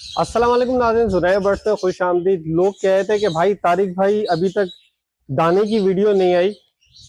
अस्सलाम वालेकुम नाज़रीन, सुनाए बर्ड्स में खुश आमदीद। लोग कहते हैं कि भाई तारिक भाई अभी तक दाने की वीडियो नहीं आई,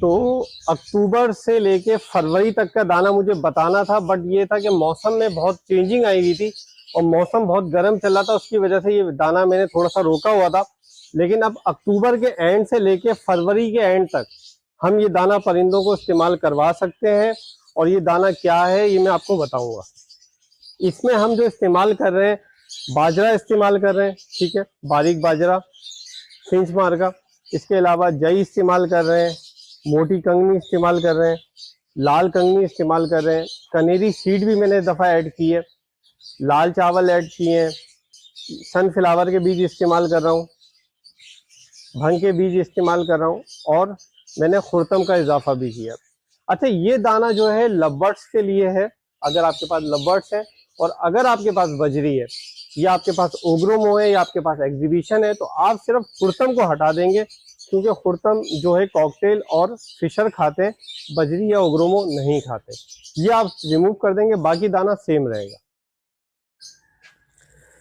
तो अक्टूबर से लेके फरवरी तक का दाना मुझे बताना था। बट ये था कि मौसम में बहुत चेंजिंग आई हुई थी और मौसम बहुत गर्म चल रहा था, उसकी वजह से ये दाना मैंने थोड़ा सा रोका हुआ था। लेकिन अब अक्टूबर के एंड से लेके फरवरी के एंड तक हम ये दाना परिंदों को इस्तेमाल करवा सकते हैं। और ये दाना क्या है ये मैं आपको बताऊंगा। इसमें हम जो इस्तेमाल कर रहे हैं, बाजरा इस्तेमाल कर रहे हैं, ठीक है, बारीक बाजरा फिंच मार का। इसके अलावा जई इस्तेमाल कर रहे हैं, मोटी कंगनी इस्तेमाल कर रहे हैं, लाल कंगनी इस्तेमाल कर रहे हैं, कनेरी सीड भी मैंने दफ़ा ऐड की है, लाल चावल ऐड किए हैं, सनफ्लावर के बीज इस्तेमाल कर रहा हूँ, भंग के बीज इस्तेमाल कर रहा हूँ, और मैंने खुर्तम का इजाफा भी किया। अच्छा, ये दाना जो है लवबर्ड्स के लिए है। अगर आपके पास लवबर्ड्स है और अगर आपके पास बजरी है या आपके पास ओग्रोमो है या आपके पास एग्जीबिशन है, तो आप सिर्फ खुर्तम को हटा देंगे, क्योंकि खुर्तम जो है कॉकटेल और फिशर खाते हैं, बजरी या ओग्रोमो नहीं खाते। ये आप रिमूव कर देंगे, बाकी दाना सेम रहेगा।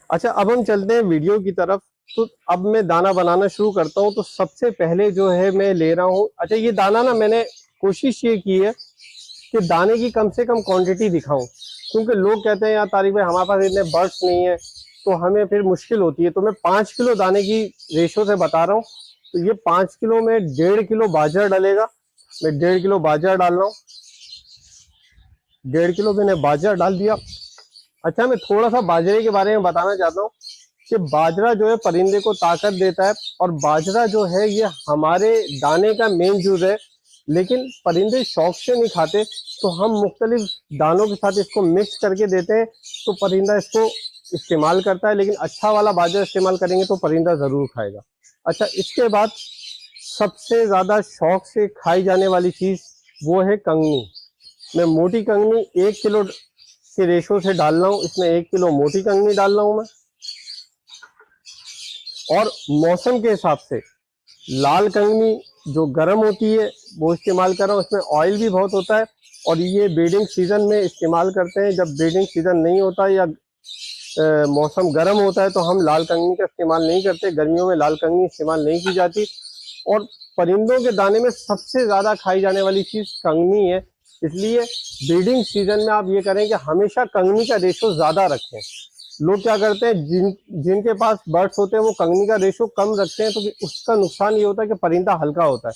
अच्छा, अब हम चलते हैं वीडियो की तरफ। तो अब मैं दाना बनाना शुरू करता हूँ। तो सबसे पहले जो है मैं ले रहा हूँ, अच्छा ये दाना ना मैंने कोशिश ये की है कि दाने की कम से कम क्वांटिटी दिखाऊं, क्योंकि लोग कहते हैं यार तारिक भाई हमारे पास इतने बर्ड्स नहीं है, तो हमें फिर मुश्किल होती है। तो मैं 5 किलो दाने की रेशो से बता रहा हूँ। तो ये 5 किलो में 1.5 किलो बाजरा डलेगा। मैं 1.5 किलो बाजरा डाल रहा हूँ। 1.5 किलो मैंने बाजरा डाल दिया। अच्छा, मैं थोड़ा सा बाजरे के बारे में बताना चाहता हूँ कि बाजरा जो है परिंदे को ताकत देता है, और बाजरा जो है ये हमारे दाने का मेन यूज है। लेकिन परिंदे शौक से नहीं खाते, तो हम मुख्तलिफ दानों के साथ इसको मिक्स करके देते हैं, तो परिंदा इसको इस्तेमाल करता है। लेकिन अच्छा वाला बाजरा इस्तेमाल करेंगे तो परिंदा ज़रूर खाएगा। अच्छा, इसके बाद सबसे ज़्यादा शौक से खाई जाने वाली चीज़ वो है कंगनी। मैं मोटी कंगनी 1 किलो के रेशो से डाल रहा हूँ। इसमें 1 किलो मोटी कंगनी डाल रहा हूँ मैं। और मौसम के हिसाब से लाल कंगनी जो गर्म होती है वो इस्तेमाल कर रहा हूँ। उसमें ऑयल भी बहुत होता है, और ये ब्रीडिंग सीजन में इस्तेमाल करते हैं। जब ब्रीडिंग सीजन नहीं होता या मौसम गर्म होता है तो हम लाल कंगनी का इस्तेमाल नहीं करते। गर्मियों में लाल कंगनी इस्तेमाल नहीं की जाती। और परिंदों के दाने में सबसे ज़्यादा खाई जाने वाली चीज़ कंगनी है, इसलिए ब्रीडिंग सीजन में आप ये करें कि हमेशा कंगनी का रेशो ज़्यादा रखें। लोग क्या करते हैं, जिनके पास बर्ड्स होते हैं वो कंगनी का रेशो कम रखते हैं, तो उसका नुकसान ये होता है कि परिंदा हल्का होता है।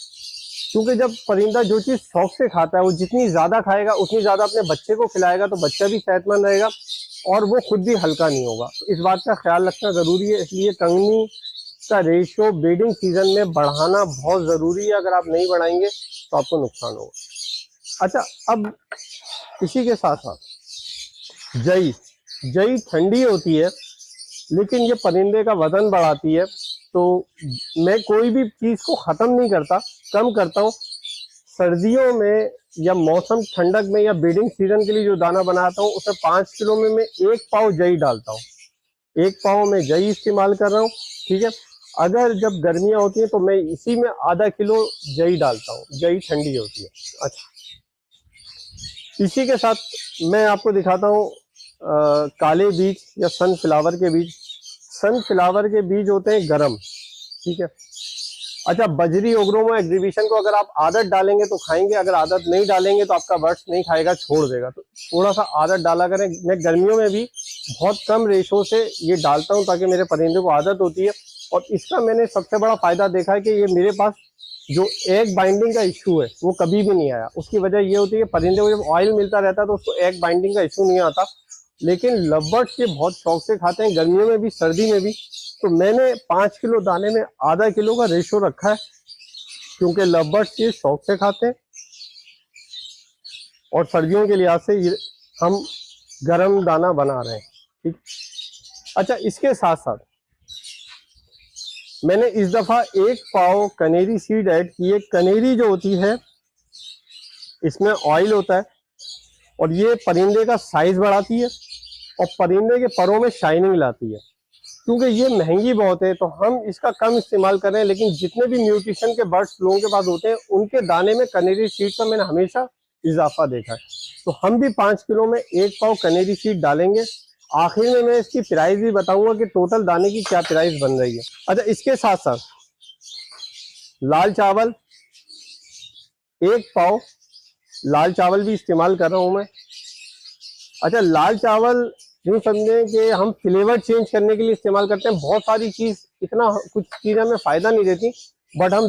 क्योंकि जब परिंदा जो चीज़ शौक से खाता है वो जितनी ज़्यादा खाएगा उतनी ज़्यादा अपने बच्चे को खिलाएगा, तो बच्चा भी सेहतमंद रहेगा और वो खुद भी हल्का नहीं होगा। तो इस बात का ख्याल रखना ज़रूरी है। इसलिए कंगनी का रेशो ब्रीडिंग सीजन में बढ़ाना बहुत ज़रूरी है। अगर आप नहीं बढ़ाएंगे तो आपको नुकसान होगा। अच्छा, अब इसी के साथ साथ जई ठंडी होती है, लेकिन ये परिंदे का वजन बढ़ाती है। तो मैं कोई भी चीज़ को ख़त्म नहीं करता, कम करता हूँ। सर्दियों में या मौसम ठंडक में या ब्रीडिंग सीजन के लिए जो दाना बनाता हूँ उसमें 5 किलो में मैं 1 पाव जई डालता हूँ। 1 पाव में जई इस्तेमाल कर रहा हूँ, ठीक है। अगर जब गर्मियाँ होती हैं तो मैं इसी में आधा किलो जई डालता हूँ। जई ठंडी होती है। अच्छा, इसी के साथ मैं आपको दिखाता हूँ काले बीज या सनफ्लावर के बीज। सनफ्लावर के बीज होते हैं गरम, ठीक है। अच्छा, बजरी ओग्रोमो एग्जीबिशन को अगर आप आदत डालेंगे तो खाएंगे, अगर आदत नहीं डालेंगे तो आपका बर्ड्स नहीं खाएगा, छोड़ देगा। तो थोड़ा सा आदत डाला करें। मैं गर्मियों में भी बहुत कम रेशो से ये डालता हूँ ताकि मेरे परिंदे को आदत होती है। और इसका मैंने सबसे बड़ा फायदा देखा है कि ये मेरे पास जो एग बाइंडिंग का इशू है वो कभी भी नहीं आया। उसकी वजह ये होती है कि परिंदे को जब ऑयल मिलता रहता है तो उसको एग बाइंडिंग का इशू नहीं आता। लेकिन लवबर्ड्स ये बहुत शौक से खाते हैं, गर्मियों में भी सर्दी में भी। तो मैंने 5 किलो दाने में आधा किलो का रेशो रखा है, क्योंकि लवबर्ड्स ये शौक से खाते हैं और सर्दियों के लिहाज से ये हम गरम दाना बना रहे हैं, ठीक। अच्छा, इसके साथ साथ मैंने इस दफ़ा 1 पाव कनेरी सीड ऐड की है। कनेरी जो होती है इसमें ऑयल होता है और ये परिंदे का साइज बढ़ाती है और परिंदे के परों में शाइनिंग लाती है। क्योंकि ये महंगी बहुत है तो हम इसका कम इस्तेमाल कर रहे हैं। लेकिन जितने भी न्यूट्रिशन के बर्ड्स लोगों के पास होते हैं उनके दाने में कनेरी सीड का मैंने हमेशा इजाफा देखा है। तो हम भी 5 किलो में 1 पाव कनेरी सीड डालेंगे। आखिर में मैं इसकी प्राइस भी बताऊंगा कि टोटल दाने की क्या प्राइस बन रही है। अच्छा, इसके साथ साथ लाल चावल 1 पाव लाल चावल भी इस्तेमाल कर रहा हूं मैं। अच्छा, लाल चावल यूँ समझें कि हम फ्लेवर चेंज करने के लिए इस्तेमाल करते हैं। बहुत सारी चीज़, इतना कुछ चीज़ें हमें फ़ायदा नहीं देती, बट हम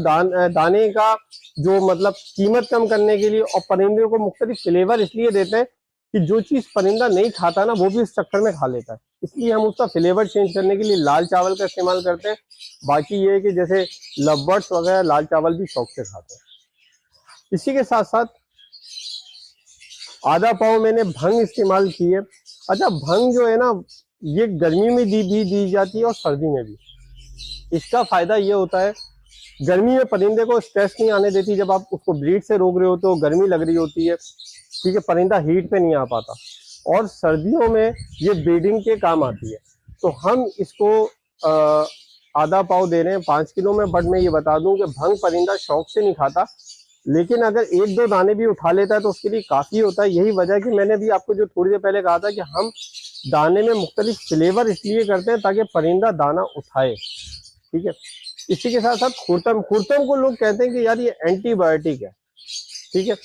दाने का जो मतलब कीमत कम करने के लिए और परिंदे को मुख्तलिफ फ्लेवर इसलिए देते हैं कि जो चीज़ परिंदा नहीं खाता ना, वो भी इस चक्कर में खा लेता है। इसलिए हम उसका फ्लेवर चेंज करने के लिए लाल चावल का इस्तेमाल करते हैं। बाकी ये है कि जैसे लवबर्ड्स वगैरह लाल चावल भी शौक से खाते हैं। इसी के साथ साथ आधा पाव मैंने भंग इस्तेमाल की है। अच्छा, भंग जो है ना, ये गर्मी में भी दी जाती है और सर्दी में भी। इसका फायदा ये होता है, गर्मी में परिंदे को स्ट्रेस नहीं आने देती। जब आप उसको ब्रीड से रोक रहे हो तो गर्मी लग रही होती है, ठीक है, परिंदा हीट पे नहीं आ पाता। और सर्दियों में ये ब्रीडिंग के काम आती है। तो हम इसको आधा पाव दे रहे हैं 5 किलो में। बट मैं ये बता दूं कि भंग परिंदा शौक से नहीं खाता, लेकिन अगर 1-2 दाने भी उठा लेता है तो उसके लिए काफ़ी होता है। यही वजह है कि मैंने भी आपको जो थोड़ी देर पहले कहा था कि हम दाने में मुख्तलिफ फ्लेवर इसलिए करते हैं ताकि परिंदा दाना उठाए, ठीक है। इसी के साथ साथ खुरतम को लोग कहते हैं कि यार ये एंटीबायोटिक है, ठीक है,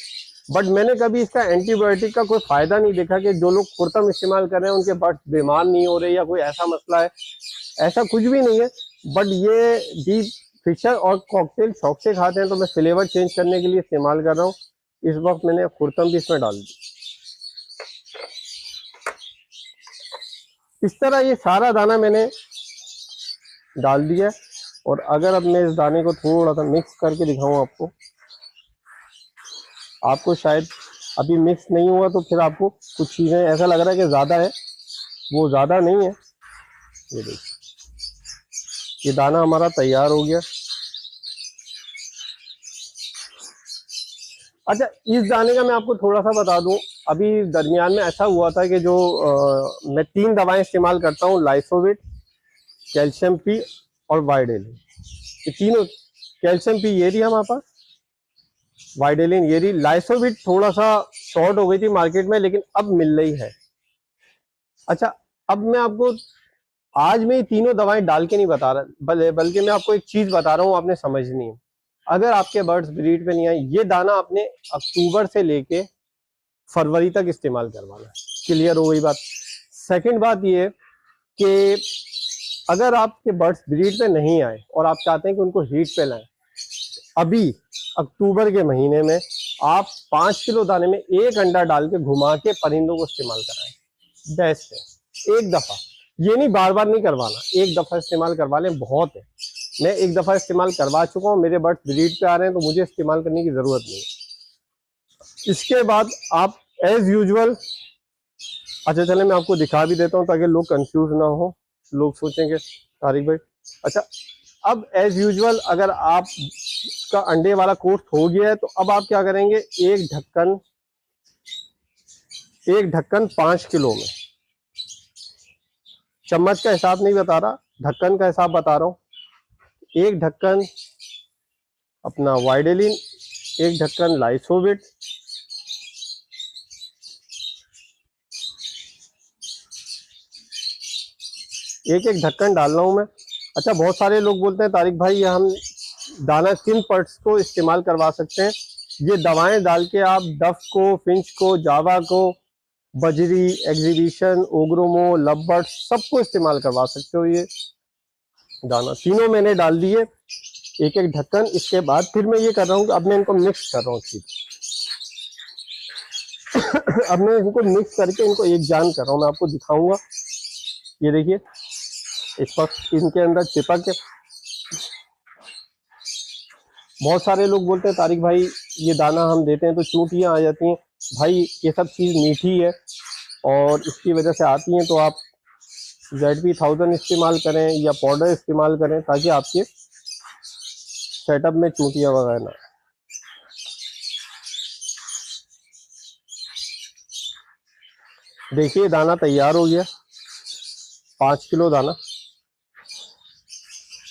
बट मैंने कभी इसका एंटीबायोटिक का कोई फायदा नहीं देखा कि जो लोग खुरतम इस्तेमाल कर रहे हैं उनके बर्ड्स बीमार नहीं हो रहे या कोई ऐसा मसला है। ऐसा कुछ भी नहीं है, बट ये डीप फिशर और कॉकटेल शौक से खाते हैं तो मैं फ्लेवर चेंज करने के लिए इस्तेमाल कर रहा हूँ। इस वक्त मैंने खुरतम भी इसमें डाल दी। इस तरह ये सारा दाना मैंने डाल दिया। और अगर अब मैं इस दाने को थोड़ा सा मिक्स करके दिखाऊं आपको शायद अभी मिक्स नहीं हुआ तो फिर आपको कुछ चीज़ें ऐसा लग रहा है कि ज़्यादा है, वो ज़्यादा नहीं है। ये देखिए, ये दाना हमारा तैयार हो गया। अच्छा, इस दाने का मैं आपको थोड़ा सा बता दूं, अभी दरमियान में ऐसा हुआ था कि जो मैं 3 दवाएं इस्तेमाल करता हूं, लाइसोविट, कैल्शियम पी और वाइडेलिन। ये तीनों, कैल्शियम पी ये रही हमारे पास, वाइडेलिन ये रही। लाइसोविट थोड़ा सा शॉर्ट हो गई थी मार्केट में, लेकिन अब मिल रही है। अच्छा, अब मैं आपको आज मैं तीनों दवाएं डाल के नहीं बता रहा, बल्कि मैं आपको एक चीज बता रहा हूँ, आपने समझनी है। अगर आपके बर्ड्स ब्रीड पे नहीं आए, ये दाना आपने अक्टूबर से लेके फरवरी तक इस्तेमाल करवाना है। क्लियर हो गई बात। सेकंड बात ये कि अगर आपके बर्ड्स ब्रीड पे नहीं आए और आप चाहते हैं कि उनको हीट पे लाएं, अभी अक्टूबर के महीने में आप 5 किलो दाने में 1 अंडा डाल के घुमा के परिंदों को इस्तेमाल कराएं। बेस्ट है। एक दफा, ये नहीं बार बार नहीं करवाना, एक दफा इस्तेमाल करवा लें, बहुत है। मैं एक दफा इस्तेमाल करवा चुका हूँ, मेरे बर्ड्स ब्रीड पे आ रहे हैं तो मुझे इस्तेमाल करने की जरूरत नहीं है। इसके बाद आप एज यूजुअल, अच्छा चले मैं आपको दिखा भी देता हूँ ताकि लोग कंफ्यूज ना हो, लोग सोचेंगे तारिक भाई। अच्छा, अब एज यूजुअल अगर आप का अंडे वाला कोर्स हो गया है तो अब आप क्या करेंगे, एक ढक्कन 5 किलो में, चम्मच का हिसाब नहीं बता रहा, ढक्कन का हिसाब बता रहा हूँ। एक ढक्कन अपना वाइडेलिन, एक ढक्कन लाइसोविट, एक ढक्कन डाल रहा हूं मैं। अच्छा, बहुत सारे लोग बोलते हैं तारिक भाई ये हम दाना किन पर्ट्स को इस्तेमाल करवा सकते हैं। ये दवाएं डाल के आप डफ को, फिंच को, जावा को, बजरी, एग्जीबिशन, ओग्रोमो, लवबर्ड सबको इस्तेमाल करवा सकते हो। ये दाना तीनों मैंने डाल दिए, एक ढक्कन। इसके बाद फिर मैं ये कर रहा हूँ, अब मैं इनको मिक्स कर रहा हूँ ठीक। अब मैं इनको मिक्स करके इनको एक जान कर रहा हूँ, मैं आपको दिखाऊंगा। ये देखिए, इस वक्त इनके अंदर चिपक के, बहुत सारे लोग बोलते हैं तारिक भाई ये दाना हम देते हैं तो चूंटियां आ जाती हैं। भाई ये सब चीज़ मीठी है और इसकी वजह से आती हैं, तो आप ZP1000 इस्तेमाल करें या पाउडर इस्तेमाल करें ताकि आपके सेटअप में चूंटियां वगैरह ना। देखिए दाना तैयार हो गया, 5 किलो दाना,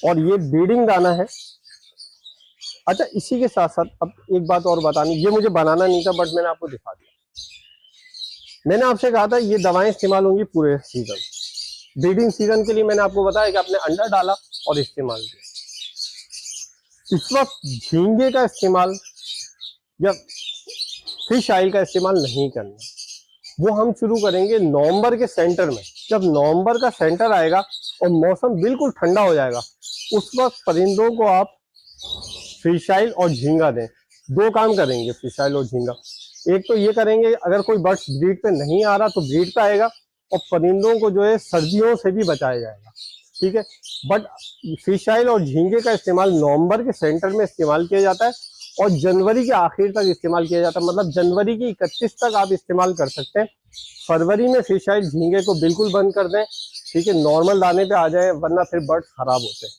और ये ब्रीडिंग दाना है। अच्छा, इसी के साथ साथ अब एक बात और बतानी, ये मुझे बनाना नहीं था बट मैंने आपको दिखा दिया। मैंने आपसे कहा था ये दवाएं इस्तेमाल होंगी पूरे सीजन। ब्रीडिंग सीजन के लिए मैंने आपको बताया कि आपने अंडा डाला और इस्तेमाल किया। इस वक्त झींगे का इस्तेमाल या फिश ऑयल का इस्तेमाल नहीं करना, वो हम शुरू करेंगे नवंबर के सेंटर में। जब नवंबर का सेंटर आएगा और मौसम बिल्कुल ठंडा हो जाएगा, उस वक्त परिंदों को आप फिश ऑयल और झींगा दें। दो काम करेंगे फिश ऑयल और झींगा। एक तो ये करेंगे, अगर कोई बर्ड्स ब्रीड पे नहीं आ रहा तो ब्रीड पे आएगा, और परिंदों को जो है सर्दियों से भी बचाया जाएगा, ठीक है। बट फिश ऑयल और झींगे का इस्तेमाल नवंबर के सेंटर में इस्तेमाल किया जाता है और जनवरी के आखिर तक इस्तेमाल किया जाता है। मतलब जनवरी की 31 तक आप इस्तेमाल कर सकते हैं। फरवरी में फिश ऑयल झींगे को बिल्कुल बंद कर दें, ठीक है, नॉर्मल दाने पे आ जाए, वरना फिर बर्ड्स खराब होते हैं।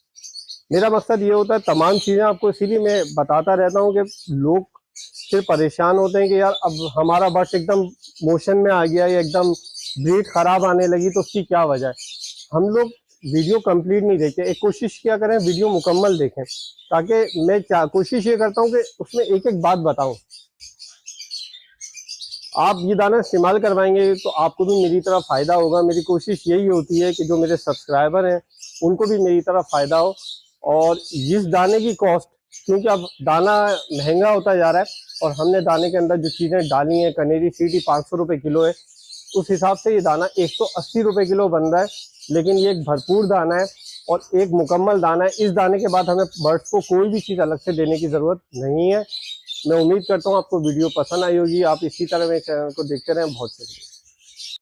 मेरा मकसद ये होता है, तमाम चीज़ें आपको इसीलिए मैं बताता रहता हूँ कि लोग फिर परेशान होते हैं कि यार अब हमारा बर्ड्स एकदम मोशन में आ गया या एकदम ब्रीड खराब आने लगी, तो उसकी क्या वजह है। हम लोग वीडियो कंप्लीट नहीं देखते। एक कोशिश किया करें वीडियो मुकम्मल देखें, ताकि मैं कोशिश ये करता हूँ कि उसमें एक एक बात बताऊं। आप ये दाना इस्तेमाल करवाएंगे तो आपको भी मेरी तरह फ़ायदा होगा। मेरी कोशिश यही होती है कि जो मेरे सब्सक्राइबर हैं उनको भी मेरी तरह फ़ायदा हो। और इस दाने की कॉस्ट, क्योंकि अब दाना महंगा होता जा रहा है और हमने दाने के अंदर जो चीज़ें डाली हैं, कनेरी सीड ही 500 रुपये किलो है, उस हिसाब से ये दाना 180 रुपये किलो बन रहा है। लेकिन ये एक भरपूर दाना है और एक मुकम्मल दाना है। इस दाने के बाद हमें बर्ड्स को कोई भी चीज़ अलग से देने की ज़रूरत नहीं है। मैं उम्मीद करता हूँ आपको वीडियो पसंद आई होगी। आप इसी तरह मेरे चैनल को देखते रहें। बहुत शुक्रिया।